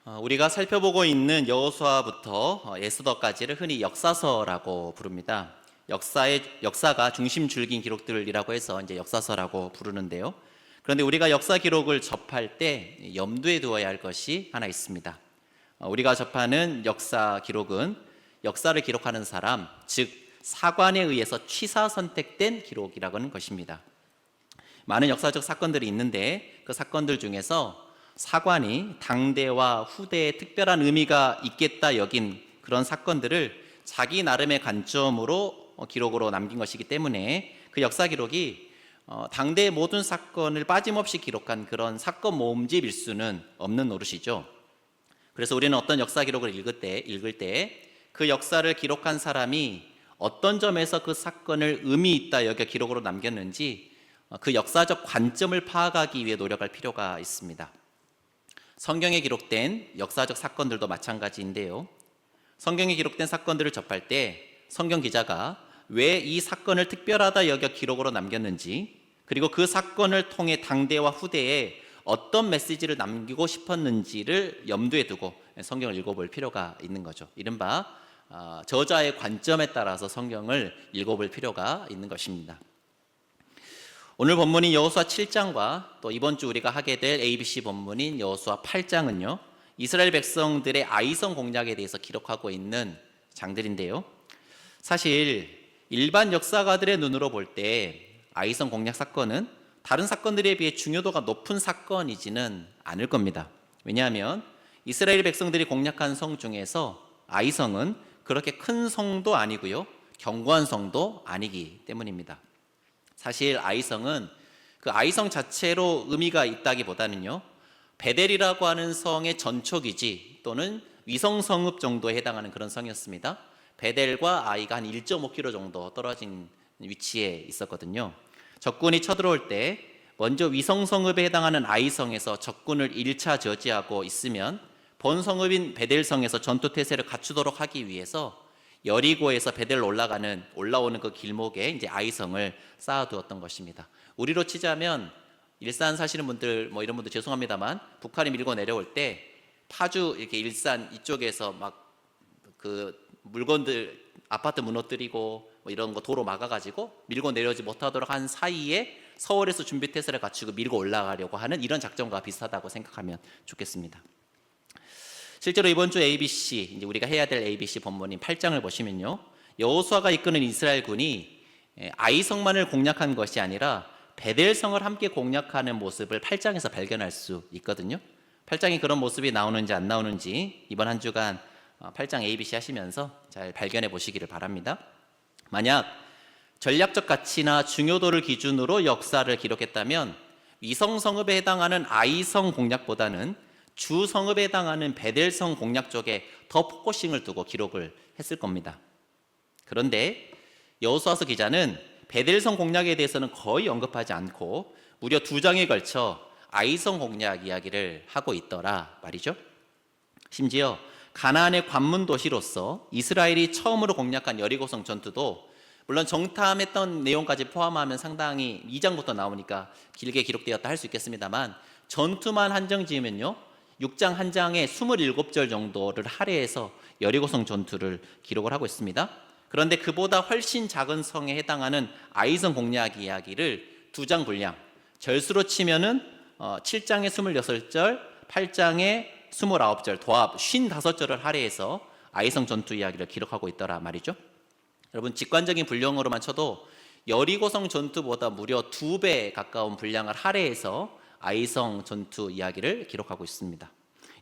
우리가 살펴보고 있는 여호수아부터 에스더까지를 흔히 역사서라고 부릅니다. 역사가 중심 줄기인 기록들이라고 해서 이제 역사서라고 부르는데요. 그런데 우리가 역사 기록을 접할 때 염두에 두어야 할 것이 하나 있습니다. 우리가 접하는 역사 기록은 역사를 기록하는 사람, 즉 사관에 의해서 취사 선택된 기록이라고 하는 것입니다. 많은 역사적 사건들이 있는데 그 사건들 중에서 사관이 당대와 후대에 특별한 의미가 있겠다 여긴 그런 사건들을 자기 나름의 관점으로 기록으로 남긴 것이기 때문에 그 역사 기록이 당대의 모든 사건을 빠짐없이 기록한 그런 사건 모음집일 수는 없는 노릇이죠. 그래서 우리는 어떤 역사 기록을 읽을 때 그 역사를 기록한 사람이 어떤 점에서 그 사건을 의미 있다 여겨 기록으로 남겼는지 그 역사적 관점을 파악하기 위해 노력할 필요가 있습니다. 성경에 기록된 역사적 사건들도 마찬가지인데요. 성경에 기록된 사건들을 접할 때 성경 기자가 왜 이 사건을 특별하다 여겨 기록으로 남겼는지, 그리고 그 사건을 통해 당대와 후대에 어떤 메시지를 남기고 싶었는지를 염두에 두고 성경을 읽어볼 필요가 있는 거죠. 이른바 저자의 관점에 따라서 성경을 읽어볼 필요가 있는 것입니다. 오늘 본문인 여호수아 7장과 또 이번 주 우리가 하게 될 ABC 본문인 여호수아 8장은요, 이스라엘 백성들의 아이성 공략에 대해서 기록하고 있는 장들인데요. 사실 일반 역사가들의 눈으로 볼 때 아이성 공략 사건은 다른 사건들에 비해 중요도가 높은 사건이지는 않을 겁니다. 왜냐하면 이스라엘 백성들이 공략한 성 중에서 아이성은 그렇게 큰 성도 아니고요, 견고한 성도 아니기 때문입니다. 사실 아이성은 그 아이성 자체로 의미가 있다기보다는요, 베델이라고 하는 성의 전초기지 또는 위성성읍 정도에 해당하는 그런 성이었습니다. 베델과 아이가 한 1.5km 정도 떨어진 위치에 있었거든요. 적군이 쳐들어올 때 먼저 위성성읍에 해당하는 아이성에서 적군을 1차 저지하고 있으면 본성읍인 베델성에서 전투태세를 갖추도록 하기 위해서 여리고에서 베델로 올라오는 그 길목에 이제 아이성을 쌓아두었던 것입니다. 우리로 치자면 일산 사시는 분들 이런 분들 죄송합니다만 북한이 밀고 내려올 때 파주 이렇게 일산 이쪽에서 막 그 물건들 아파트 무너뜨리고 이런 거 도로 막아가지고 밀고 내려오지 못하도록 한 사이에 서울에서 준비 태세를 갖추고 밀고 올라가려고 하는 이런 작전과 비슷하다고 생각하면 좋겠습니다. 실제로 이번 주 ABC, 이제 우리가 해야 될 ABC 본문인 8장을 보시면요, 여호수아가 이끄는 이스라엘군이 아이성만을 공략한 것이 아니라 베델성을 함께 공략하는 모습을 8장에서 발견할 수 있거든요. 8장에 그런 모습이 나오는지 안 나오는지 이번 한 주간 8장 ABC 하시면서 잘 발견해 보시기를 바랍니다. 만약 전략적 가치나 중요도를 기준으로 역사를 기록했다면 위성성읍에 해당하는 아이성 공략보다는 주성읍에 해당하는 베델성 공략 쪽에 더 포커싱을 두고 기록을 했을 겁니다. 그런데 여호수아서 기자는 베델성 공략에 대해서는 거의 언급하지 않고 무려 2장에 걸쳐 아이성 공략 이야기를 하고 있더라 말이죠. 심지어 가나안의 관문 도시로서 이스라엘이 처음으로 공략한 여리고성 전투도 물론 정탐했던 내용까지 포함하면 상당히 2장부터 나오니까 길게 기록되었다 할 수 있겠습니다만 전투만 한정 지으면요 6장 한 장에 27절 정도를 할애해서 여리고성 전투를 기록을 하고 있습니다. 그런데 그보다 훨씬 작은 성에 해당하는 아이성 공략 이야기를 2장 분량, 절수로 치면은 7장에 26절, 8장에 29절, 도합 55절을 할애해서 아이성 전투 이야기를 기록하고 있더라 말이죠. 여러분 직관적인 분량으로만 쳐도 여리고성 전투보다 무려 2배 가까운 분량을 할애해서 아이성 전투 이야기를 기록하고 있습니다.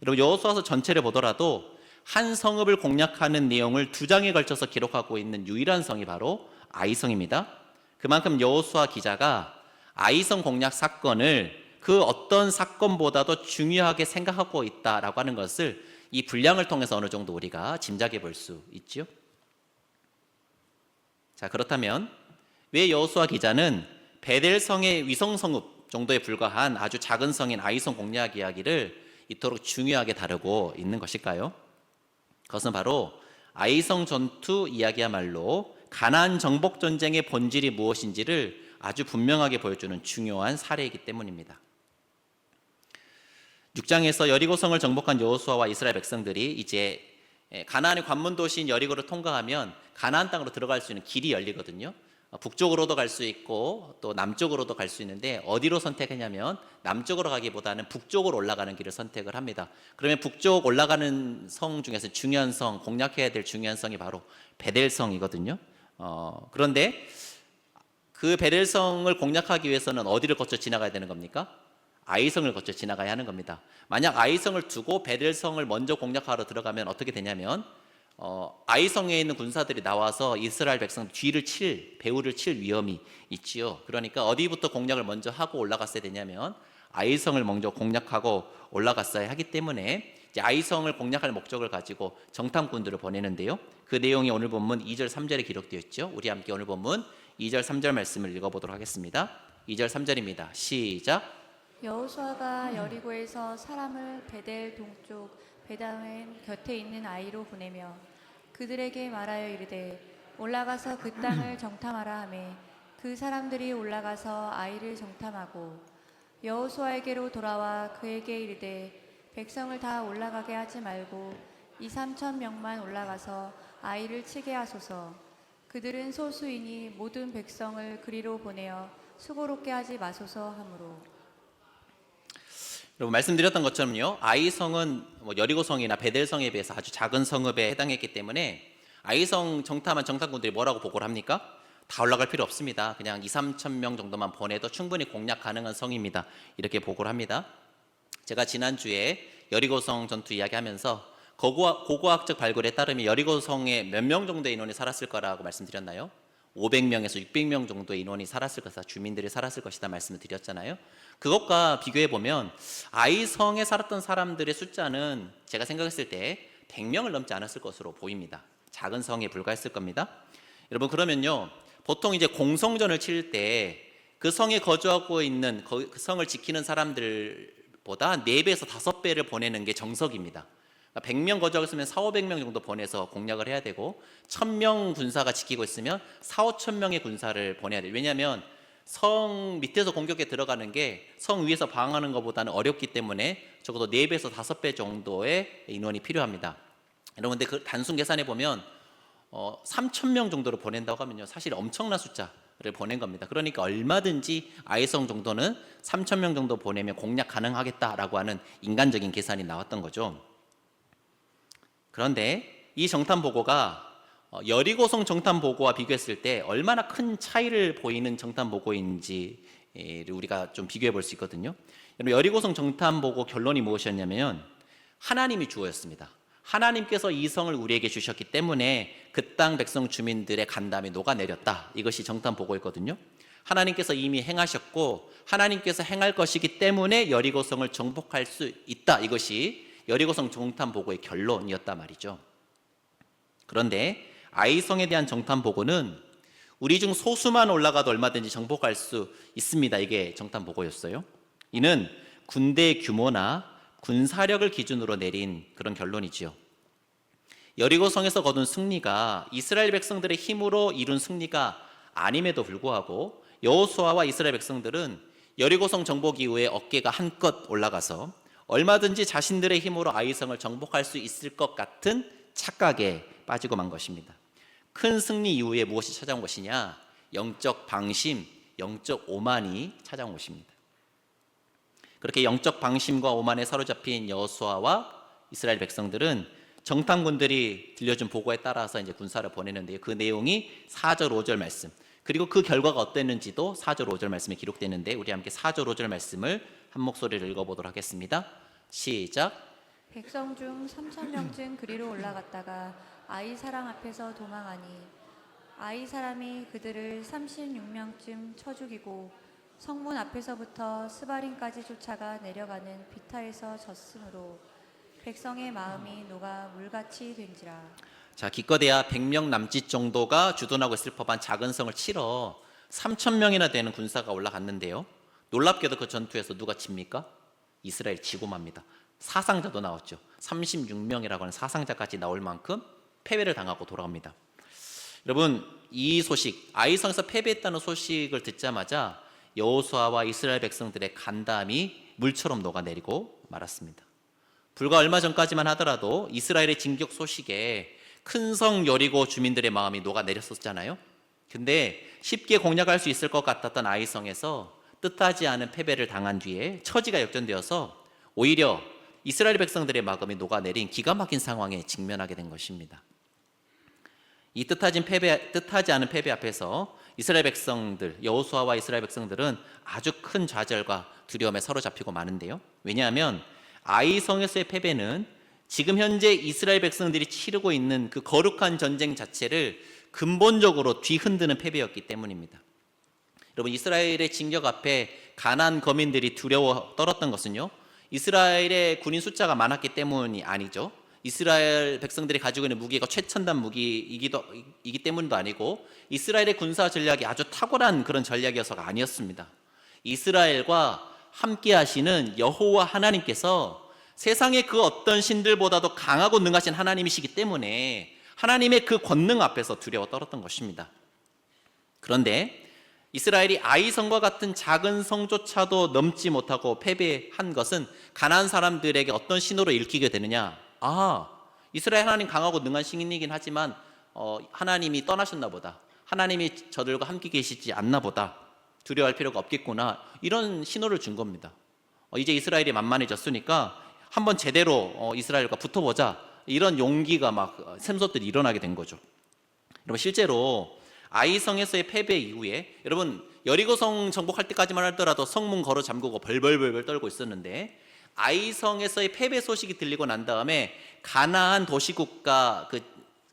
여러분 여호수아서 전체를 보더라도 한 성읍을 공략하는 내용을 2장에 걸쳐서 기록하고 있는 유일한 성이 바로 아이성입니다. 그만큼 여호수아 기자가 아이성 공략 사건을 그 어떤 사건보다도 중요하게 생각하고 있다라고 하는 것을 이 분량을 통해서 어느 정도 우리가 짐작해 볼 수 있죠. 자, 그렇다면 왜 여호수아 기자는 베델성의 위성성읍 정도에 불과한 아주 작은 성인 아이성 공략 이야기를 이토록 중요하게 다루고 있는 것일까요? 그것은 바로 아이성 전투 이야기야말로 가나안 정복 전쟁의 본질이 무엇인지를 아주 분명하게 보여주는 중요한 사례이기 때문입니다. 6장에서 여리고성을 정복한 여호수아와 이스라엘 백성들이 이제 가나안의 관문 도시인 여리고를 통과하면 가나안 땅으로 들어갈 수 있는 길이 열리거든요. 북쪽으로도 갈 수 있고 또 남쪽으로도 갈 수 있는데 어디로 선택했냐면 남쪽으로 가기보다는 북쪽으로 올라가는 길을 선택을 합니다. 그러면 북쪽 올라가는 성 중에서 중요한 성, 공략해야 될 중요한 성이 바로 베델성이거든요. 그런데 그 베델성을 공략하기 위해서는 어디를 거쳐 지나가야 되는 겁니까? 아이성을 거쳐 지나가야 하는 겁니다. 만약 아이성을 두고 베델성을 먼저 공략하러 들어가면 어떻게 되냐면 아이성에 있는 군사들이 나와서 이스라엘 백성 배후를 칠 위험이 있지요. 그러니까 어디부터 공략을 먼저 하고 올라갔어야 되냐면 아이성을 먼저 공략하고 올라갔어야 하기 때문에 이제 아이성을 공략할 목적을 가지고 정탐꾼들을 보내는데요. 그 내용이 오늘 본문 2절 3절에 기록되어 있죠. 우리 함께 오늘 본문 2절 3절 말씀을 읽어보도록 하겠습니다. 2절 3절입니다. 시작. 여호수아가 여리고에서 사람을 베델 동쪽 베다웬 곁에 있는 아이로 보내며 그들에게 말하여 이르되 올라가서 그 땅을 정탐하라 하매 그 사람들이 올라가서 아이를 정탐하고 여호수아에게로 돌아와 그에게 이르되 백성을 다 올라가게 하지 말고 2~3천 명만 올라가서 아이를 치게 하소서. 그들은 소수이니 모든 백성을 그리로 보내어 수고롭게 하지 마소서 하므로. 여러분 말씀드렸던 것처럼요, 아이성은 여리고성이나 베델성에 비해서 아주 작은 성읍에 해당했기 때문에 아이성 정탐한 정탐꾼들이 뭐라고 보고를 합니까? 다 올라갈 필요 없습니다. 그냥 2~3천 명 정도만 보내도 충분히 공략 가능한 성입니다. 이렇게 보고를 합니다. 제가 지난주에 여리고성 전투 이야기하면서 고고학적 발굴에 따르면 여리고성에 몇 명 정도의 인원이 살았을 거라고 말씀드렸나요? 500명에서 600명 정도의 인원이 살았을 것이다. 주민들이 살았을 것이다 말씀을 드렸잖아요. 그것과 비교해 보면 아이성에 살았던 사람들의 숫자는 제가 생각했을 때 100명을 넘지 않았을 것으로 보입니다. 작은 성에 불과했을 겁니다. 여러분 그러면요, 보통 이제 공성전을 칠 때 그 성에 거주하고 있는 그 성을 지키는 사람들보다 4배에서 5배를 보내는 게 정석입니다. 100명 거주하고 있으면 4~500명 정도 보내서 공략을 해야 되고 1000명 군사가 지키고 있으면 4~5천 명의 군사를 보내야 돼요. 왜냐하면 성 밑에서 공격에 들어가는 게 성 위에서 방어하는 것보다는 어렵기 때문에 적어도 4배에서 5배 정도의 인원이 필요합니다. 여러분 근데 그 단순 계산해 보면 3,000명 정도로 보낸다고 하면요, 사실 엄청난 숫자를 보낸 겁니다. 그러니까 얼마든지 아이성 정도는 3,000명 정도 보내면 공략 가능하겠다라고 하는 인간적인 계산이 나왔던 거죠. 그런데 이 정탐 보고가 여리고성 정탐 보고와 비교했을 때 얼마나 큰 차이를 보이는 정탐 보고인지를 우리가 좀 비교해 볼 수 있거든요. 여리고성 정탐 보고 결론이 무엇이었냐면 하나님이 주어였습니다. 하나님께서 이 성을 우리에게 주셨기 때문에 그 땅 백성 주민들의 간담이 녹아내렸다. 이것이 정탐 보고였거든요. 하나님께서 이미 행하셨고 하나님께서 행할 것이기 때문에 여리고성을 정복할 수 있다. 이것이 여리고성 정탐 보고의 결론이었단 말이죠. 그런데 아이성에 대한 정탐 보고는 우리 중 소수만 올라가도 얼마든지 정복할 수 있습니다. 이게 정탐 보고였어요. 이는 군대의 규모나 군사력을 기준으로 내린 그런 결론이지요. 여리고성에서 거둔 승리가 이스라엘 백성들의 힘으로 이룬 승리가 아님에도 불구하고 여호수아와 이스라엘 백성들은 여리고성 정복 이후에 어깨가 한껏 올라가서 얼마든지 자신들의 힘으로 아이성을 정복할 수 있을 것 같은 착각에 빠지고 만 것입니다. 큰 승리 이후에 무엇이 찾아온 것이냐? 영적 방심, 영적 오만이 찾아온 것입니다. 그렇게 영적 방심과 오만에 사로잡힌 여호수아와 이스라엘 백성들은 정탐꾼들이 들려준 보고에 따라서 이제 군사를 보내는데요. 그 내용이 4절 5절 말씀, 그리고 그 결과가 어땠는지도 4절 5절 말씀에 기록되는데 우리 함께 4절 5절 말씀을 한 목소리를 읽어보도록 하겠습니다. 시작. 백성 중 3,000명쯤 그리로 올라갔다가 아이 사람 앞에서 도망하니 아이 사람이 그들을 36명쯤 쳐 죽이고 성문 앞에서부터 스바림까지 쫓아가 내려가는 비탈에서 졌으므로 백성의 마음이 녹아 물같이 된지라. 자, 기껏해야 100명 남짓 정도가 주둔하고 있을 법한 작은 성을 치러 3,000명이나 되는 군사가 올라갔는데요. 놀랍게도 그 전투에서 누가 칩니까? 이스라엘 지고 맙니다. 사상자도 나왔죠. 36명이라고 하는 사상자까지 나올 만큼 패배를 당하고 돌아옵니다. 여러분, 이 소식, 아이성에서 패배했다는 소식을 듣자마자 여호수아와 이스라엘 백성들의 간담이 물처럼 녹아내리고 말았습니다. 불과 얼마 전까지만 하더라도 이스라엘의 진격 소식에 큰 성 여리고 주민들의 마음이 녹아내렸었잖아요. 근데 쉽게 공략할 수 있을 것 같았던 아이성에서 뜻하지 않은 패배를 당한 뒤에 처지가 역전되어서 오히려 이스라엘 백성들의 마음이 녹아내린 기가 막힌 상황에 직면하게 된 것입니다. 이 뜻하지 않은 패배 앞에서 이스라엘 백성들, 여호수아와 이스라엘 백성들은 아주 큰 좌절과 두려움에 사로잡히고 마는데요. 왜냐하면 아이성에서의 패배는 지금 현재 이스라엘 백성들이 치르고 있는 그 거룩한 전쟁 자체를 근본적으로 뒤흔드는 패배였기 때문입니다. 여러분, 이스라엘의 진격 앞에 가나안 거민들이 두려워 떨었던 것은요, 이스라엘의 군인 숫자가 많았기 때문이 아니죠. 이스라엘 백성들이 가지고 있는 무기가 최첨단 무기이기 때문도 아니고 이스라엘의 군사 전략이 아주 탁월한 그런 전략이어서가 아니었습니다. 이스라엘과 함께 하시는 여호와 하나님께서 세상의 그 어떤 신들보다도 강하고 능하신 하나님이시기 때문에 하나님의 그 권능 앞에서 두려워 떨었던 것입니다. 그런데 이스라엘이 아이성과 같은 작은 성조차도 넘지 못하고 패배한 것은 가나안 사람들에게 어떤 신호로 읽히게 되느냐? 이스라엘 하나님 강하고 능한 신이긴 하지만 하나님이 떠나셨나 보다. 하나님이 저들과 함께 계시지 않나 보다. 두려워할 필요가 없겠구나. 이런 신호를 준 겁니다. 이제 이스라엘이 만만해졌으니까 한번 제대로 이스라엘과 붙어보자. 이런 용기가 막 샘솟듯이 일어나게 된 거죠. 여러분, 실제로 아이성에서의 패배 이후에 여러분 여리고성 정복할 때까지만 하더라도 성문 걸어 잠그고 벌벌벌 떨고 있었는데 아이성에서의 패배 소식이 들리고 난 다음에 가나안 도시국가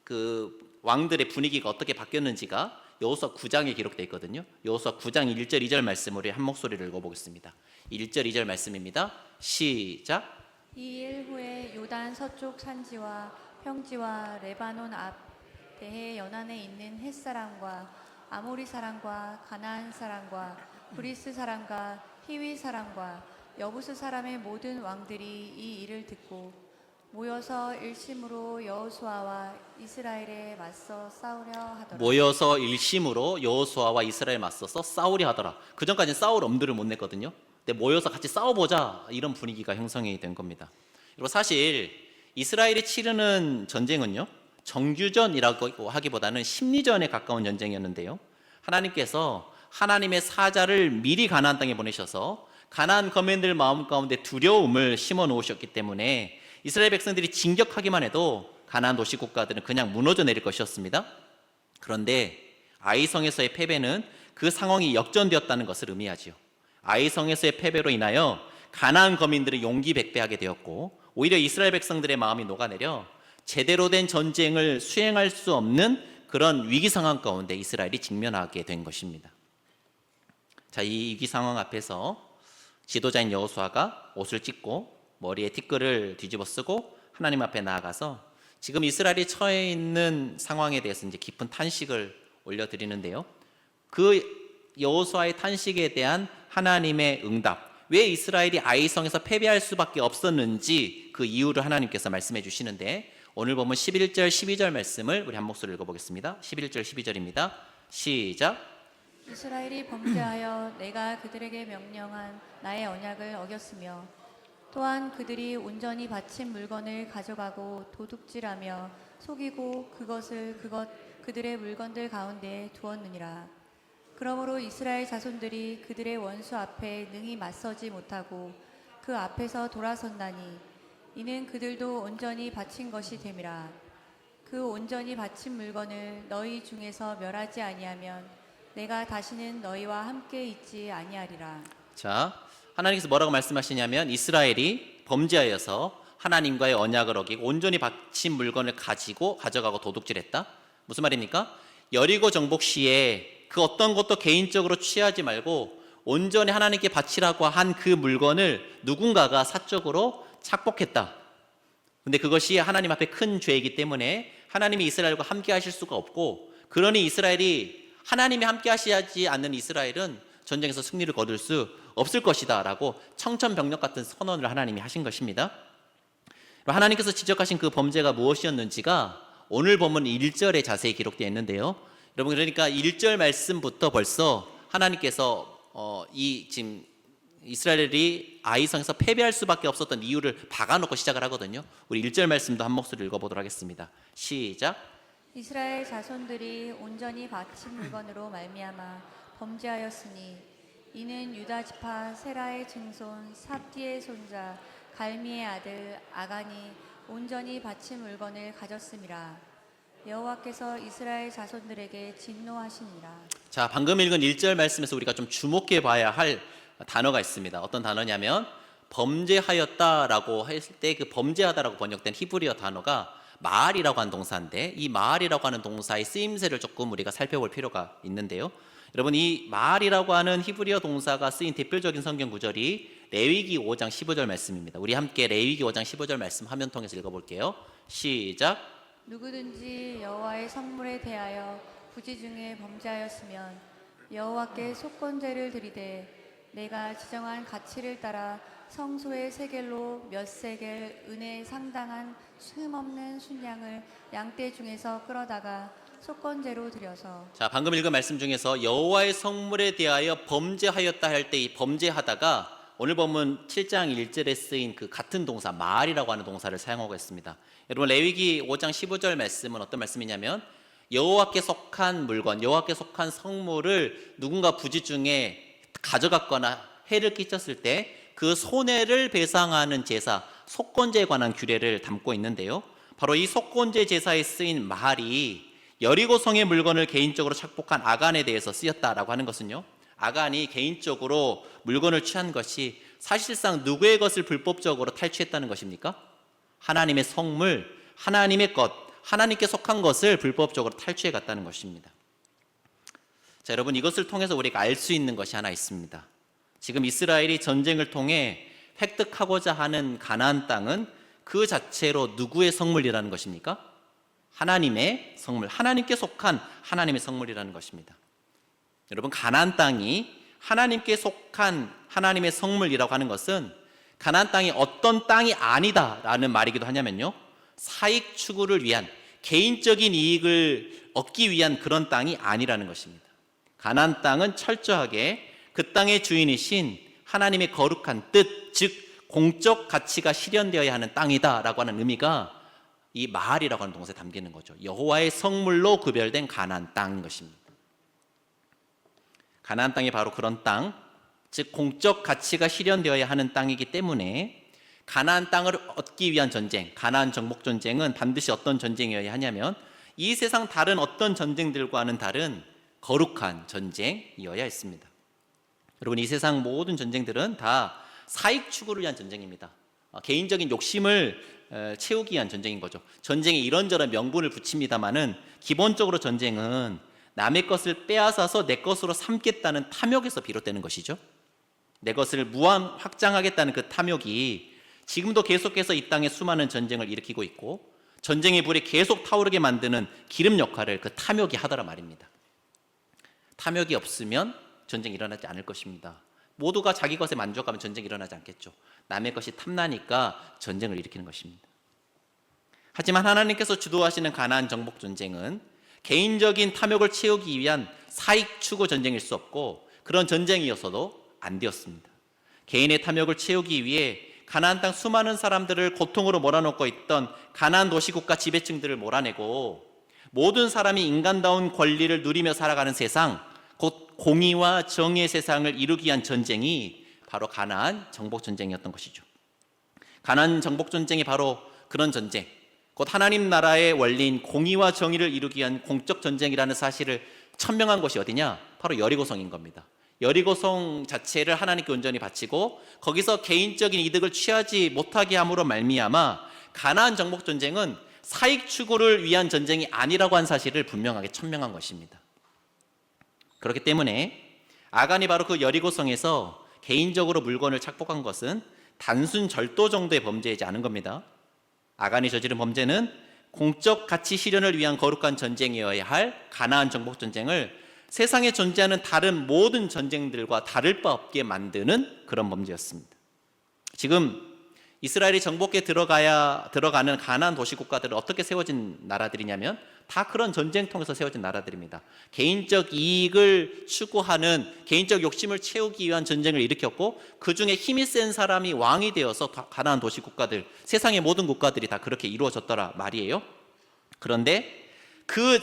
그 왕들의 분위기가 어떻게 바뀌었는지가 여호수아 9장에 기록되어 있거든요. 여호수아 9장 1절 2절 말씀을 우리 한 목소리를 읽어보겠습니다. 1절 2절 말씀입니다. 시작. 이 일 후에 요단 서쪽 산지와 평지와 레바논 앞 대해 연안에 있는 헷 사람과 아모리 사람과 가나안 사람과 브리스 사람과 히위 사람과 여부스 사람의 모든 왕들이 이 일을 듣고 모여서 일심으로 여호수아와 이스라엘에 맞서 싸우려 하더라. 모여서 일심으로 여호수아와 이스라엘 맞서서 싸우려 하더라. 그 전까지는 싸울 엄두를 못 냈거든요. 근데 모여서 같이 싸워보자, 이런 분위기가 형성이 된 겁니다. 그리고 사실 이스라엘이 치르는 전쟁은요, 정규전이라고 하기보다는 심리전에 가까운 전쟁이었는데요, 하나님께서 하나님의 사자를 미리 가나안 땅에 보내셔서 가나안 거민들 마음 가운데 두려움을 심어 놓으셨기 때문에 이스라엘 백성들이 진격하기만 해도 가나안 도시 국가들은 그냥 무너져 내릴 것이었습니다. 그런데 아이성에서의 패배는 그 상황이 역전되었다는 것을 의미하지요. 아이성에서의 패배로 인하여 가나안 거민들이 용기백배하게 되었고 오히려 이스라엘 백성들의 마음이 녹아내려 제대로 된 전쟁을 수행할 수 없는 그런 위기 상황 가운데 이스라엘이 직면하게 된 것입니다. 자, 이 위기 상황 앞에서 지도자인 여호수아가 옷을 찢고 머리에 티끌을 뒤집어 쓰고 하나님 앞에 나아가서 지금 이스라엘이 처해 있는 상황에 대해서 이제 깊은 탄식을 올려드리는데요. 그 여호수아의 탄식에 대한 하나님의 응답, 왜 이스라엘이 아이성에서 패배할 수밖에 없었는지 그 이유를 하나님께서 말씀해 주시는데, 오늘 보면 11절 12절 말씀을 우리 한 목소리 읽어보겠습니다. 11절 12절입니다. 시작. 이스라엘이 범죄하여 내가 그들에게 명령한 나의 언약을 어겼으며 또한 그들이 온전히 바친 물건을 가져가고 도둑질하며 속이고 그들의 물건들 가운데 두었느니라. 그러므로 이스라엘 자손들이 그들의 원수 앞에 능히 맞서지 못하고 그 앞에서 돌아선다니 이는 그들도 온전히 바친 것이 됨이라. 그 온전히 바친 물건을 너희 중에서 멸하지 아니하면 내가 다시는 너희와 함께 있지 아니하리라. 자, 하나님께서 뭐라고 말씀하시냐면 이스라엘이 범죄하여서 하나님과의 언약을 어기고 온전히 바친 물건을 가져가고 도둑질했다. 무슨 말입니까? 여리고 정복 시에 그 어떤 것도 개인적으로 취하지 말고 온전히 하나님께 바치라고 한 그 물건을 누군가가 사적으로 착복했다. 근데 그것이 하나님 앞에 큰 죄이기 때문에 하나님이 이스라엘과 함께 하실 수가 없고, 그러니 이스라엘이 하나님이 함께 하시지 않는 이스라엘은 전쟁에서 승리를 거둘 수 없을 것이다 라고 청천벽력 같은 선언을 하나님이 하신 것입니다. 하나님께서 지적하신 그 범죄가 무엇이었는지가 오늘 본문 1절에 자세히 기록되어 있는데요. 여러분, 그러니까 1절 말씀부터 벌써 하나님께서 이 지금 이스라엘이 아이성에서 패배할 수밖에 없었던 이유를 박아놓고 시작을 하거든요. 우리 1절 말씀도 한 목소리 읽어보도록 하겠습니다. 시작. 이스라엘 자손들이 온전히 바친 물건으로 말미암아 범죄하였으니 이는 유다 지파 세라의 증손 삽디의 손자 갈미의 아들 아간이 온전히 바친 물건을 가졌음이라. 여호와께서 이스라엘 자손들에게 진노하시니라. 자, 방금 읽은 1절 말씀에서 우리가 좀 주목해 봐야 할 단어가 있습니다. 어떤 단어냐면 범죄하였다라고 했을 때 그 범죄하다라고 번역된 히브리어 단어가 마알이라고 하는 동사인데, 이 마알이라고 하는 동사의 쓰임새를 조금 우리가 살펴볼 필요가 있는데요. 여러분, 이 마알이라고 하는 히브리어 동사가 쓰인 대표적인 성경 구절이 레위기 5장 15절 말씀입니다. 우리 함께 레위기 5장 15절 말씀 화면 통해서 읽어볼게요. 시작. 누구든지 여호와의 성물에 대하여 부지 중에 범죄하였으면 여호와께 속건제를 드리되 내가 지정한 가치를 따라 성소의 세겔로 몇 세겔 은에 상당한 흠없는 순양을 양떼 중에서 끌어다가 속건제로 드려서. 자, 방금 읽은 말씀 중에서 여호와의 성물에 대하여 범죄하였다 할 때 이 범죄하다가 오늘 보면 7장 1절에 쓰인 그 같은 동사 마알이라고 하는 동사를 사용하고 있습니다. 여러분, 레위기 5장 15절 말씀은 어떤 말씀이냐면 여호와께 속한 물건, 여호와께 속한 성물을 누군가 부지 중에 가져갔거나 해를 끼쳤을 때 그 손해를 배상하는 제사, 속건제에 관한 규례를 담고 있는데요. 바로 이 속건제 제사에 쓰인 마알이 여리고성의 물건을 개인적으로 착복한 아간에 대해서 쓰였다라고 하는 것은요, 아간이 개인적으로 물건을 취한 것이 사실상 누구의 것을 불법적으로 탈취했다는 것입니까? 하나님의 성물, 하나님의 것, 하나님께 속한 것을 불법적으로 탈취해 갔다는 것입니다. 자, 여러분, 이것을 통해서 우리가 알 수 있는 것이 하나 있습니다. 지금 이스라엘이 전쟁을 통해 획득하고자 하는 가나안 땅은 그 자체로 누구의 성물이라는 것입니까? 하나님의 성물, 하나님께 속한 하나님의 성물이라는 것입니다. 여러분, 가나안 땅이 하나님께 속한 하나님의 성물이라고 하는 것은 가나안 땅이 어떤 땅이 아니다라는 말이기도 하냐면요, 사익 추구를 위한, 개인적인 이익을 얻기 위한 그런 땅이 아니라는 것입니다. 가나안 땅은 철저하게 그 땅의 주인이신 하나님의 거룩한 뜻, 즉 공적 가치가 실현되어야 하는 땅이다라고 하는 의미가 이 마알이라고 하는 동사에 담기는 거죠. 여호와의 성물로 구별된 가나안 땅인 것입니다. 가나안 땅이 바로 그런 땅, 즉 공적 가치가 실현되어야 하는 땅이기 때문에 가나안 땅을 얻기 위한 전쟁, 가나안 정복 전쟁은 반드시 어떤 전쟁이어야 하냐면 이 세상 다른 어떤 전쟁들과는 다른 거룩한 전쟁이어야 했습니다. 여러분, 이 세상 모든 전쟁들은 다 사익 추구를 위한 전쟁입니다. 개인적인 욕심을 채우기 위한 전쟁인 거죠. 전쟁에 이런저런 명분을 붙입니다만은 기본적으로 전쟁은 남의 것을 빼앗아서 내 것으로 삼겠다는 탐욕에서 비롯되는 것이죠. 내 것을 무한 확장하겠다는 그 탐욕이 지금도 계속해서 이 땅에 수많은 전쟁을 일으키고 있고, 전쟁의 불이 계속 타오르게 만드는 기름 역할을 그 탐욕이 하더라 말입니다. 탐욕이 없으면 전쟁이 일어나지 않을 것입니다. 모두가 자기 것에 만족하면 전쟁이 일어나지 않겠죠. 남의 것이 탐나니까 전쟁을 일으키는 것입니다. 하지만 하나님께서 주도하시는 가나안 정복 전쟁은 개인적인 탐욕을 채우기 위한 사익 추구 전쟁일 수 없고, 그런 전쟁이어서도 안 되었습니다. 개인의 탐욕을 채우기 위해 가나안 땅 수많은 사람들을 고통으로 몰아넣고 있던 가나안 도시국가 지배층들을 몰아내고 모든 사람이 인간다운 권리를 누리며 살아가는 세상, 곧 공의와 정의의 세상을 이루기 위한 전쟁이 바로 가나안 정복 전쟁이었던 것이죠. 가나안 정복 전쟁이 바로 그런 전쟁, 곧 하나님 나라의 원리인 공의와 정의를 이루기 위한 공적 전쟁이라는 사실을 천명한 것이 어디냐? 바로 여리고성인 겁니다. 여리고성 자체를 하나님께 온전히 바치고 거기서 개인적인 이득을 취하지 못하게 함으로 말미암아 가나안 정복 전쟁은 사익 추구를 위한 전쟁이 아니라고 한 사실을 분명하게 천명한 것입니다. 그렇기 때문에 아간이 바로 그 여리고성에서 개인적으로 물건을 착복한 것은 단순 절도 정도의 범죄이지 않은 겁니다. 아간이 저지른 범죄는 공적 가치 실현을 위한 거룩한 전쟁이어야 할 가나안 정복 전쟁을 세상에 존재하는 다른 모든 전쟁들과 다를 바 없게 만드는 그런 범죄였습니다. 지금 이스라엘이 정복에 들어가는 가나안 도시 국가들은 어떻게 세워진 나라들이냐면 다 그런 전쟁 통해서 세워진 나라들입니다. 개인적 이익을 추구하는, 개인적 욕심을 채우기 위한 전쟁을 일으켰고, 그 중에 힘이 센 사람이 왕이 되어서 가나안 도시 국가들, 세상의 모든 국가들이 다 그렇게 이루어졌더라 말이에요. 그런데 그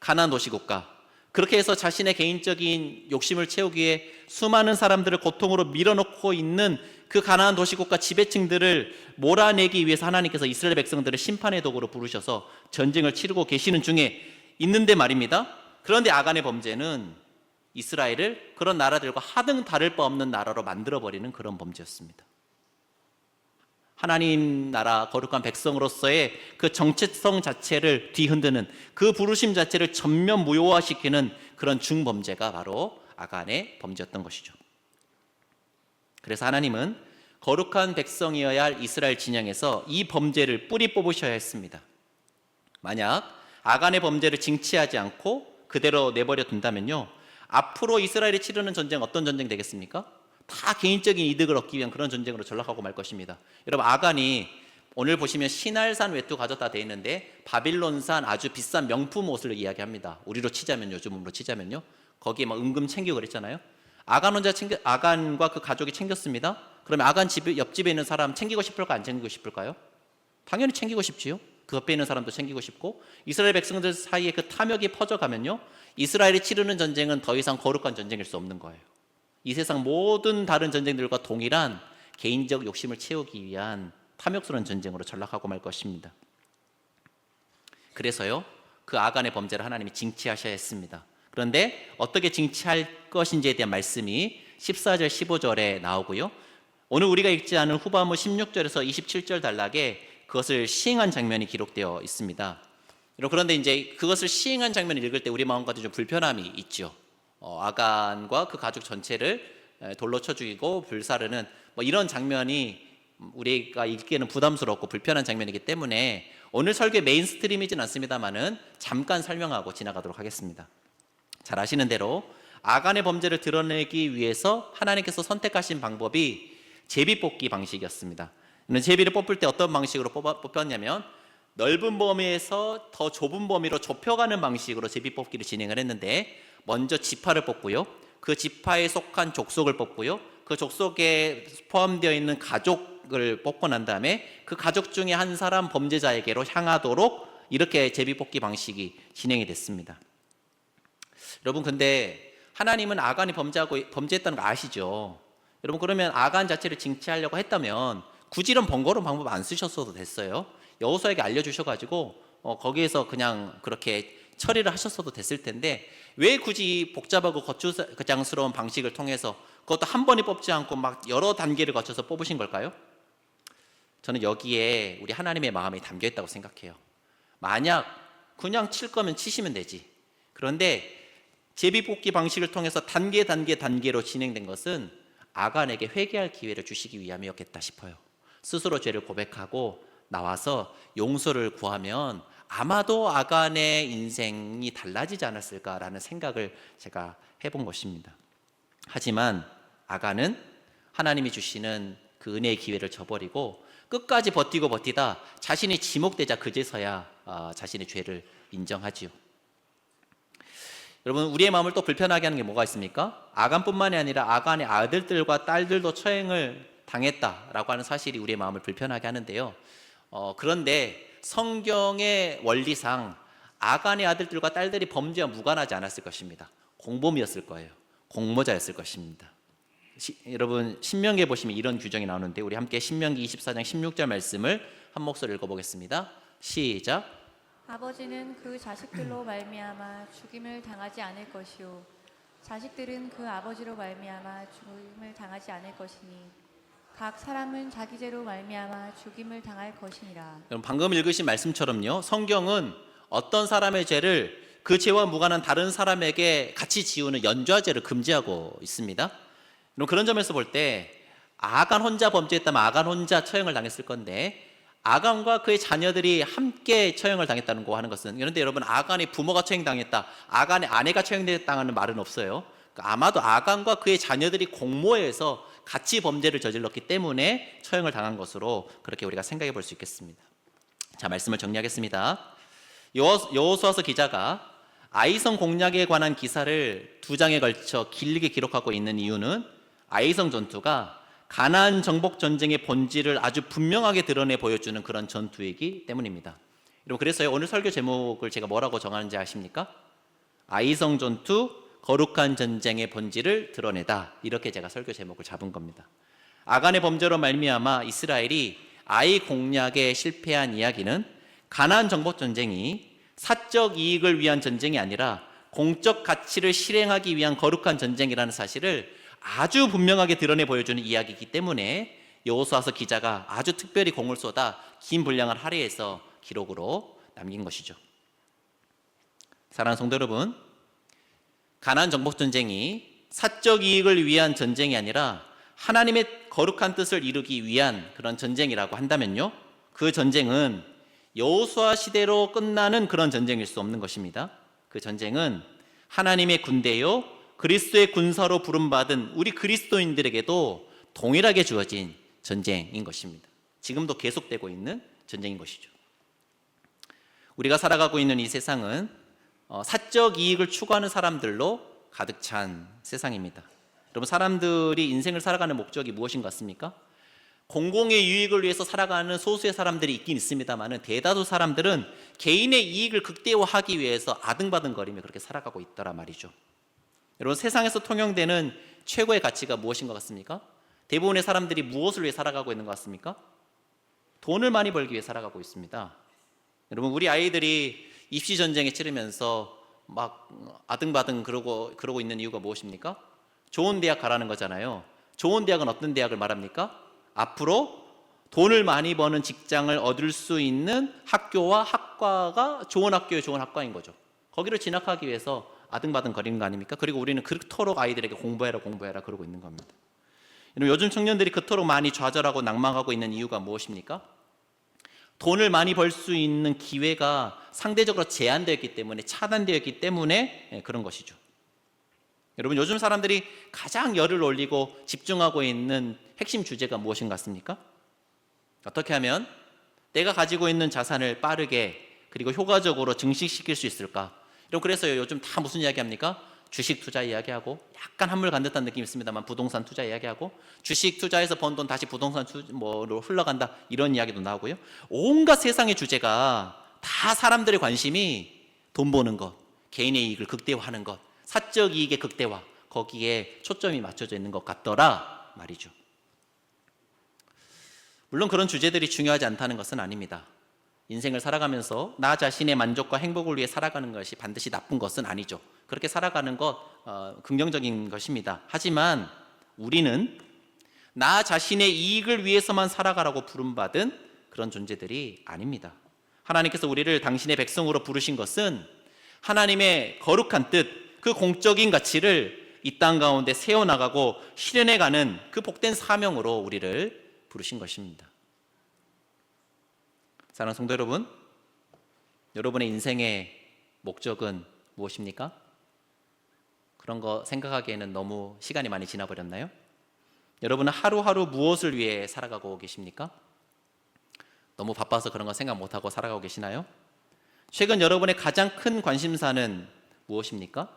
가나안 도시 국가, 그렇게 해서 자신의 개인적인 욕심을 채우기 위해 수많은 사람들을 고통으로 밀어넣고 있는 그 가나안 도시국가 지배층들을 몰아내기 위해서 하나님께서 이스라엘 백성들을 심판의 도구로 부르셔서 전쟁을 치르고 계시는 중에 있는데 말입니다. 그런데 아간의 범죄는 이스라엘을 그런 나라들과 하등 다를 바 없는 나라로 만들어버리는 그런 범죄였습니다. 하나님 나라 거룩한 백성으로서의 그 정체성 자체를 뒤흔드는, 그 부르심 자체를 전면 무효화시키는 그런 중범죄가 바로 아간의 범죄였던 것이죠. 그래서 하나님은 거룩한 백성이어야 할 이스라엘 진영에서 이 범죄를 뿌리 뽑으셔야 했습니다. 만약 아간의 범죄를 징치하지 않고 그대로 내버려 둔다면요, 앞으로 이스라엘이 치르는 전쟁, 어떤 전쟁 되겠습니까? 다 개인적인 이득을 얻기 위한 그런 전쟁으로 전락하고 말 것입니다. 여러분, 아간이 오늘 보시면 시날산 외투 가졌다 돼 있는데 바빌론산 아주 비싼 명품 옷을 이야기합니다. 우리로 치자면요, 요즘으로 치자면요, 거기에 막 은금 챙기고 그랬잖아요. 아간과 그 가족이 챙겼습니다. 그러면 아간 옆집에 있는 사람 챙기고 싶을까, 안 챙기고 싶을까요? 당연히 챙기고 싶지요. 그 옆에 있는 사람도 챙기고 싶고, 이스라엘 백성들 사이에 그 탐욕이 퍼져가면요, 이스라엘이 치르는 전쟁은 더 이상 거룩한 전쟁일 수 없는 거예요. 이 세상 모든 다른 전쟁들과 동일한 개인적 욕심을 채우기 위한 탐욕스러운 전쟁으로 전락하고 말 것입니다. 그래서요, 그 아간의 범죄를 하나님이 징치하셔야 했습니다. 그런데 어떻게 징치할 것인지에 대한 말씀이 14절 15절에 나오고요, 오늘 우리가 읽지 않은 후바무 16절에서 27절 단락에 그것을 시행한 장면이 기록되어 있습니다. 그런데 이제 그것을 시행한 장면을 읽을 때 우리 마음 가운데 좀 불편함이 있죠. 아간과 그 가족 전체를 돌로 쳐 죽이고 불사르는 이런 장면이 우리가 읽기에는 부담스럽고 불편한 장면이기 때문에 오늘 설교의 메인스트림이진 않습니다만은 잠깐 설명하고 지나가도록 하겠습니다. 잘 아시는 대로 아간의 범죄를 드러내기 위해서 하나님께서 선택하신 방법이 제비뽑기 방식이었습니다. 제비를 뽑을 때 어떤 방식으로 뽑혔냐면 넓은 범위에서 더 좁은 범위로 좁혀가는 방식으로 제비뽑기를 진행을 했는데, 먼저 지파를 뽑고요, 그 지파에 속한 족속을 뽑고요, 그 족속에 포함되어 있는 가족을 뽑고 난 다음에 그 가족 중에 한 사람 범죄자에게로 향하도록 이렇게 제비뽑기 방식이 진행이 됐습니다. 여러분, 근데 하나님은 아간이 범죄했다는 거 아시죠? 여러분, 그러면 아간 자체를 징치하려고 했다면 굳이 이런 번거로운 방법 안 쓰셨어도 됐어요. 여호수아에게 알려주셔가지고 거기에서 그냥 그렇게 처리를 하셨어도 됐을 텐데, 왜 굳이 복잡하고 거추장스러운 방식을 통해서, 그것도 한 번에 뽑지 않고 막 여러 단계를 거쳐서 뽑으신 걸까요? 저는 여기에 우리 하나님의 마음이 담겨 있다고 생각해요. 만약 그냥 칠 거면 치시면 되지. 그런데 제비뽑기 방식을 통해서 단계로 진행된 것은 아간에게 회개할 기회를 주시기 위함이었겠다 싶어요. 스스로 죄를 고백하고 나와서 용서를 구하면 아마도 아간의 인생이 달라지지 않았을까라는 생각을 제가 해본 것입니다. 하지만 아간은 하나님이 주시는 그 은혜의 기회를 저버리고 끝까지 버티다 자신이 지목되자 그제서야 자신의 죄를 인정하지요. 여러분, 우리의 마음을 또 불편하게 하는 게 뭐가 있습니까? 아간뿐만이 아니라 아간의 아들들과 딸들도 처형을 당했다라고 하는 사실이 우리의 마음을 불편하게 하는데요. 그런데 성경의 원리상 아간의 아들들과 딸들이 범죄와 무관하지 않았을 것입니다. 공범이었을 거예요. 공모자였을 것입니다. 여러분, 신명기에 보시면 이런 규정이 나오는데, 우리 함께 신명기 24장 16절 말씀을 한 목소리 읽어보겠습니다. 시작. 아버지는 그 자식들로 말미암아 죽임을 당하지 않을 것이요 자식들은 그 아버지로 말미암아 죽임을 당하지 않을 것이니 각 사람은 자기 죄로 말미암아 죽임을 당할 것이니라. 여러분, 방금 읽으신 말씀처럼요, 성경은 어떤 사람의 죄를 그 죄와 무관한 다른 사람에게 같이 지우는 연좌죄를 금지하고 있습니다. 그런 점에서 볼 때 아간 혼자 범죄했다면 아간 혼자 처형을 당했을 건데, 아간과 그의 자녀들이 함께 처형을 당했다는 거 하는 것은, 그런데 여러분, 아간의 부모가 처형당했다, 아간의 아내가 처형당하는 말은 없어요. 아마도 아간과 그의 자녀들이 공모해서 같이 범죄를 저질렀기 때문에 처형을 당한 것으로 그렇게 우리가 생각해 볼 수 있겠습니다. 자, 말씀을 정리하겠습니다. 여호수아서 기자가 아이성 공략에 관한 기사를 2장에 걸쳐 길게 기록하고 있는 이유는 아이성 전투가 가나안 정복 전쟁의 본질을 아주 분명하게 드러내 보여주는 그런 전투이기 때문입니다. 여러분, 그래서요, 오늘 설교 제목을 제가 뭐라고 정하는지 아십니까? 아이성 전투, 거룩한 전쟁의 본질을 드러내다, 이렇게 제가 설교 제목을 잡은 겁니다. 아간의 범죄로 말미암아 이스라엘이 아이 공략에 실패한 이야기는 가나안 정복 전쟁이 사적 이익을 위한 전쟁이 아니라 공적 가치를 실행하기 위한 거룩한 전쟁이라는 사실을 아주 분명하게 드러내 보여주는 이야기이기 때문에 여호수아서 기자가 아주 특별히 공을 쏟아 긴 분량을 할애해서 기록으로 남긴 것이죠. 사랑하는 성도 여러분, 가나안 정복 전쟁이 사적 이익을 위한 전쟁이 아니라 하나님의 거룩한 뜻을 이루기 위한 그런 전쟁이라고 한다면요, 그 전쟁은 여호수아 시대로 끝나는 그런 전쟁일 수 없는 것입니다. 그 전쟁은 하나님의 군대요, 그리스도의 군사로 부름받은 우리 그리스도인들에게도 동일하게 주어진 전쟁인 것입니다. 지금도 계속되고 있는 전쟁인 것이죠. 우리가 살아가고 있는 이 세상은 사적 이익을 추구하는 사람들로 가득 찬 세상입니다. 여러분, 사람들이 인생을 살아가는 목적이 무엇인 것 같습니까? 공공의 유익을 위해서 살아가는 소수의 사람들이 있긴 있습니다만 대다수 사람들은 개인의 이익을 극대화하기 위해서 아등바등거리며 그렇게 살아가고 있더라 말이죠. 여러분, 세상에서 통용되는 최고의 가치가 무엇인 것 같습니까? 대부분의 사람들이 무엇을 위해 살아가고 있는 것 같습니까? 돈을 많이 벌기 위해 살아가고 있습니다. 여러분, 우리 아이들이 입시 전쟁에 치르면서 막 아등바등 그러고 있는 이유가 무엇입니까? 좋은 대학 가라는 거잖아요. 좋은 대학은 어떤 대학을 말합니까? 앞으로 돈을 많이 버는 직장을 얻을 수 있는 학교와 학과가 좋은 학교의 좋은 학과인 거죠. 거기를 진학하기 위해서 아등바등 거리는 거 아닙니까? 그리고 우리는 그토록 아이들에게 공부해라 그러고 있는 겁니다. 요즘 청년들이 그토록 많이 좌절하고 낭망하고 있는 이유가 무엇입니까? 돈을 많이 벌 수 있는 기회가 상대적으로 제한되었기 때문에, 차단되었기 때문에 그런 것이죠. 여러분, 요즘 사람들이 가장 열을 올리고 집중하고 있는 핵심 주제가 무엇인 것 같습니까? 어떻게 하면 내가 가지고 있는 자산을 빠르게 그리고 효과적으로 증식시킬 수 있을까? 여러분, 그래서 요즘 다 무슨 이야기 합니까? 주식 투자 이야기하고, 약간 한물 간 듯한 느낌이 있습니다만 부동산 투자 이야기하고, 주식 투자해서 번 돈 다시 부동산 뭐로 흘러간다, 이런 이야기도 나오고요. 온갖 세상의 주제가 다 사람들의 관심이 돈 버는 것, 개인의 이익을 극대화하는 것, 사적 이익의 극대화, 거기에 초점이 맞춰져 있는 것 같더라 말이죠. 물론 그런 주제들이 중요하지 않다는 것은 아닙니다. 인생을 살아가면서 나 자신의 만족과 행복을 위해 살아가는 것이 반드시 나쁜 것은 아니죠. 그렇게 살아가는 것 긍정적인 것입니다. 하지만 우리는 나 자신의 이익을 위해서만 살아가라고 부름받은 그런 존재들이 아닙니다. 하나님께서 우리를 당신의 백성으로 부르신 것은 하나님의 거룩한 뜻, 그 공적인 가치를 이 땅 가운데 세워나가고 실현해가는 그 복된 사명으로 우리를 부르신 것입니다. 사랑하는 성도 여러분, 여러분의 인생의 목적은 무엇입니까? 그런 거 생각하기에는 너무 시간이 많이 지나버렸나요? 여러분은 하루하루 무엇을 위해 살아가고 계십니까? 너무 바빠서 그런 거 생각 못하고 살아가고 계시나요? 최근 여러분의 가장 큰 관심사는 무엇입니까?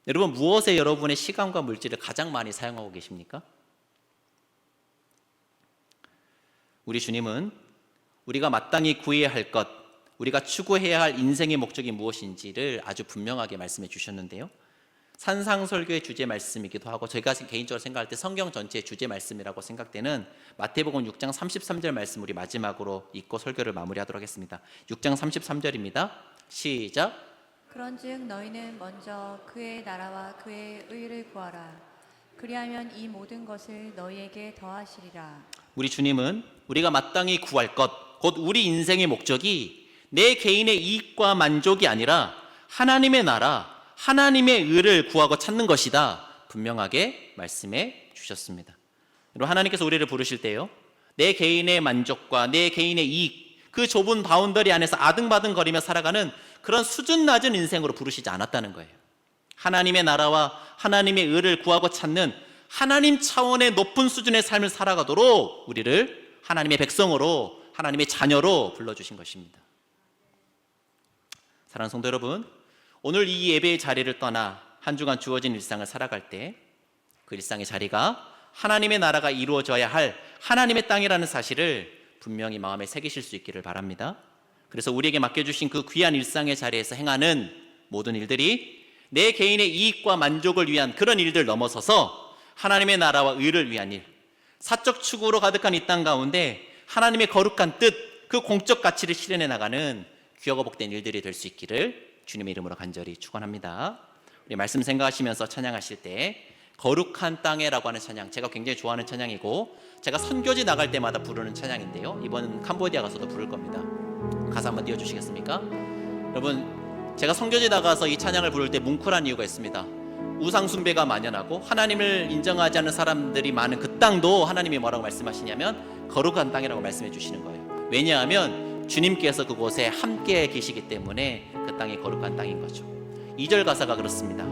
여러분, 무엇에 여러분의 시간과 물질을 가장 많이 사용하고 계십니까? 우리 주님은 우리가 마땅히 구해야 할 것, 우리가 추구해야 할 인생의 목적이 무엇인지를 아주 분명하게 말씀해 주셨는데요. 산상설교의 주제 말씀이기도 하고, 제가 개인적으로 생각할 때 성경 전체의 주제 말씀이라고 생각되는 마태복음 6장 33절 말씀 우리 마지막으로 읽고 설교를 마무리하도록 하겠습니다. 6장 33절입니다. 시작. 그런즉 너희는 먼저 그의 나라와 그의 의를 구하라. 그리하면 이 모든 것을 너희에게 더하시리라. 우리 주님은 우리가 마땅히 구할 것, 곧 우리 인생의 목적이 내 개인의 이익과 만족이 아니라 하나님의 나라, 하나님의 의를 구하고 찾는 것이다, 분명하게 말씀해 주셨습니다. 여러분, 하나님께서 우리를 부르실 때요, 내 개인의 만족과 내 개인의 이익, 그 좁은 바운더리 안에서 아등바등거리며 살아가는 그런 수준 낮은 인생으로 부르시지 않았다는 거예요. 하나님의 나라와 하나님의 의를 구하고 찾는 하나님 차원의 높은 수준의 삶을 살아가도록 우리를 하나님의 백성으로, 하나님의 자녀로 불러주신 것입니다. 사랑하는 성도 여러분, 오늘 이 예배의 자리를 떠나 한 주간 주어진 일상을 살아갈 때 그 일상의 자리가 하나님의 나라가 이루어져야 할 하나님의 땅이라는 사실을 분명히 마음에 새기실 수 있기를 바랍니다. 그래서 우리에게 맡겨주신 그 귀한 일상의 자리에서 행하는 모든 일들이 내 개인의 이익과 만족을 위한 그런 일들 넘어서서 하나님의 나라와 의를 위한 일, 사적 추구로 가득한 이 땅 가운데 하나님의 거룩한 뜻, 그 공적 가치를 실현해 나가는 귀하고 복된 일들이 될 수 있기를 주님의 이름으로 간절히 축원합니다. 우리 말씀 생각하시면서 찬양하실 때 거룩한 땅에라고 하는 찬양, 제가 굉장히 좋아하는 찬양이고 제가 선교지 나갈 때마다 부르는 찬양인데요, 이번 캄보디아 가서도 부를 겁니다. 가사 한번 띄워주시겠습니까? 여러분, 제가 선교지 나가서 이 찬양을 부를 때 뭉클한 이유가 있습니다. 우상 숭배가 만연하고 하나님을 인정하지 않는 사람들이 많은 그 땅도 하나님이 뭐라고 말씀하시냐면 거룩한 땅이라고 말씀해 주시는 거예요. 왜냐하면 주님께서 그곳에 함께 계시기 때문에 그 땅이 거룩한 땅인 거죠. 2절 가사가 그렇습니다.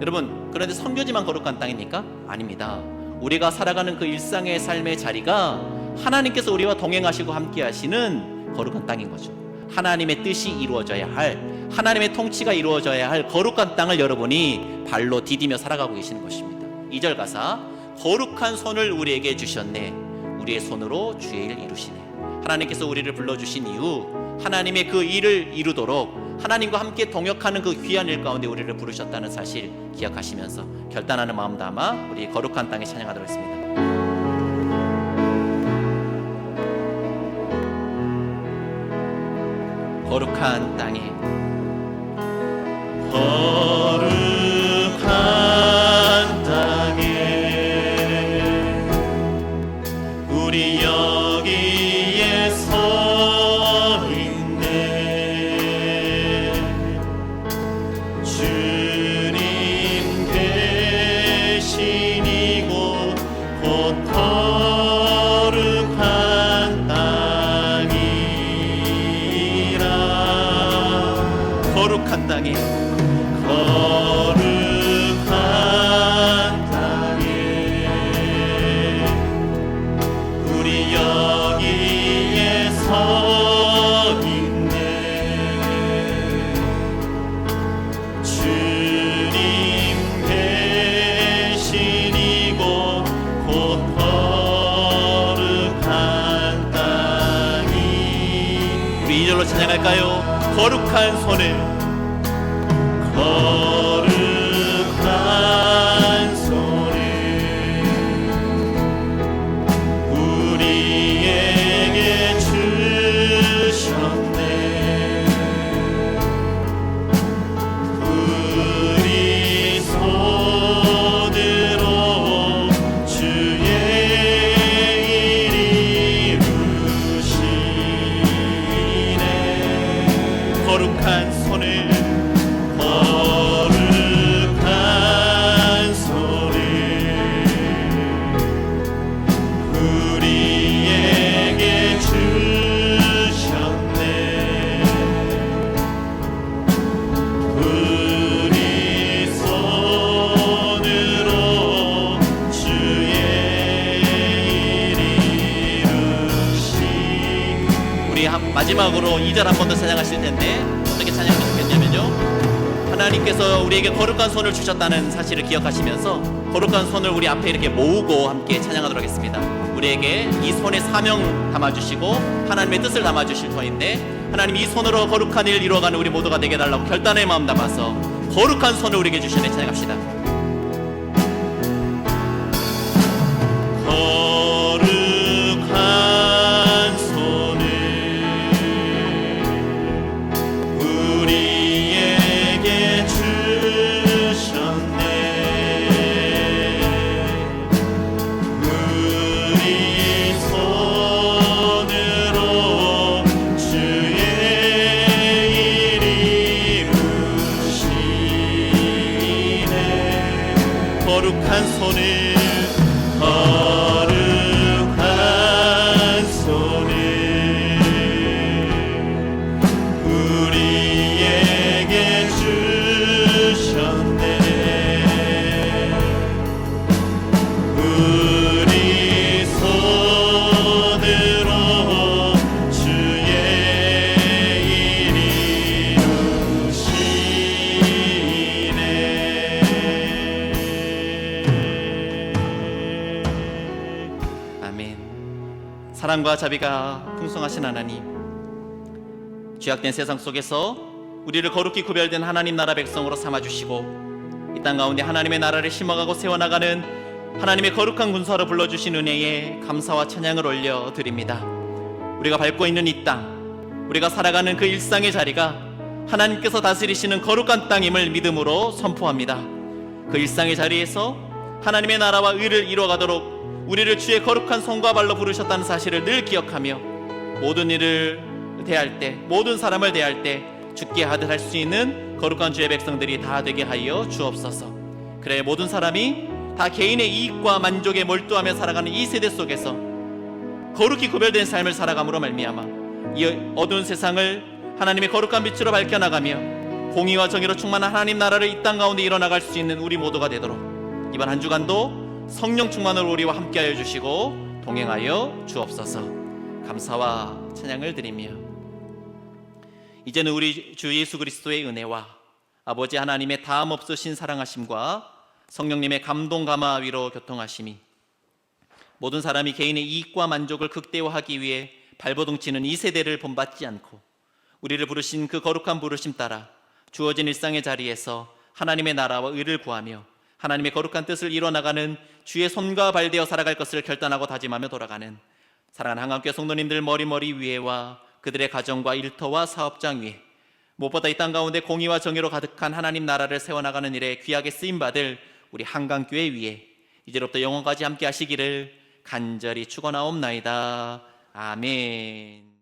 여러분, 그런데 선교지만 거룩한 땅입니까? 아닙니다. 우리가 살아가는 그 일상의 삶의 자리가 하나님께서 우리와 동행하시고 함께 하시는 거룩한 땅인 거죠. 하나님의 뜻이 이루어져야 할, 하나님의 통치가 이루어져야 할 거룩한 땅을 여러분이 발로 디디며 살아가고 계시는 것입니다. 2절 가사, 거룩한 손을 우리에게 주셨네, 우리의 손으로 주의 일 이루시네. 하나님께서 우리를 불러주신 이후 하나님의 그 일을 이루도록 하나님과 함께 동역하는 그 귀한 일 가운데 우리를 부르셨다는 사실 기억하시면서 결단하는 마음 담아 우리 거룩한 땅에 찬양하도록 하겠습니다. 거룩한 땅에, 거룩한 땅에 우리 여기에 서 있네. 주님 계신 이곳 곧 거룩한 땅이라. 거룩한 땅에, 거룩한 땅에 우리 여기에 서 있네. 주님 계신 이곳 곧 거룩한 땅이. 우리 2절로 찬양할까요? 거룩한 손을, 거룩한 손을 우리에게 주셨네. 우리 손으로 주의 일 이루시네. 거룩한 손을, 거룩한 손을 우리에게 주셨네. 우리 손으로 주의 일 이루시. 우리 마지막으로 2절 한 번 더 찬양하실 텐데 어떻게 찬양하면 좋겠냐면요, 하나님께서 우리에게 거룩한 손을 주셨다는 사실을 기억하시면서 거룩한 손을 우리 앞에 이렇게 모으고 함께 찬양하도록 하겠습니다. 우리에게 이 손에 사명 담아주시고 하나님의 뜻을 담아주실 터인데, 하나님 이 손으로 거룩한 일 이루어가는 우리 모두가 되게 해달라고 결단의 마음 담아서 거룩한 손을 우리에게 주시네 찬양합시다. 거룩한 손을 우리에게 주셨네. 우리 손으로 주의 일 이루시네. 거룩한 손을, 거룩한 손을 우리에게 주셨네. 사랑과 자비가 풍성하신 하나님, 죄악된 세상 속에서 우리를 거룩히 구별된 하나님 나라 백성으로 삼아주시고 이 땅 가운데 하나님의 나라를 심어가고 세워나가는 하나님의 거룩한 군사로 불러주신 은혜에 감사와 찬양을 올려드립니다. 우리가 밟고 있는 이 땅, 우리가 살아가는 그 일상의 자리가 하나님께서 다스리시는 거룩한 땅임을 믿음으로 선포합니다. 그 일상의 자리에서 하나님의 나라와 의를 이루어가도록 우리를 주의 거룩한 손과 발로 부르셨다는 사실을 늘 기억하며 모든 일을 대할 때, 모든 사람을 대할 때 주께 하듯 할 수 있는 거룩한 주의 백성들이 다 되게 하여 주옵소서. 그래 모든 사람이 다 개인의 이익과 만족에 몰두하며 살아가는 이 세대 속에서 거룩히 구별된 삶을 살아감으로 말미암아 이 어두운 세상을 하나님의 거룩한 빛으로 밝혀나가며 공의와 정의로 충만한 하나님 나라를 이 땅 가운데 이뤄나갈 수 있는 우리 모두가 되도록 이번 한 주간도 성령 충만으로 우리와 함께하여 주시고 동행하여 주옵소서. 감사와 찬양을 드리며 이제는 우리 주 예수 그리스도의 은혜와 아버지 하나님의 다함 없으신 사랑하심과 성령님의 감동 감화 위로 교통하심이 모든 사람이 개인의 이익과 만족을 극대화하기 위해 발버둥 치는 이 세대를 본받지 않고 우리를 부르신 그 거룩한 부르심 따라 주어진 일상의 자리에서 하나님의 나라와 의를 구하며 하나님의 거룩한 뜻을 이뤄나가는 주의 손과 발되어 살아갈 것을 결단하고 다짐하며 돌아가는 사랑하는 한강교회 성도님들 머리머리 위에와 그들의 가정과 일터와 사업장 위에 무엇보다 이 땅 가운데 공의와 정의로 가득한 하나님 나라를 세워나가는 일에 귀하게 쓰임받을 우리 한강교회 위에 이제로부터 영원까지 함께 하시기를 간절히 축원하옵나이다. 아멘.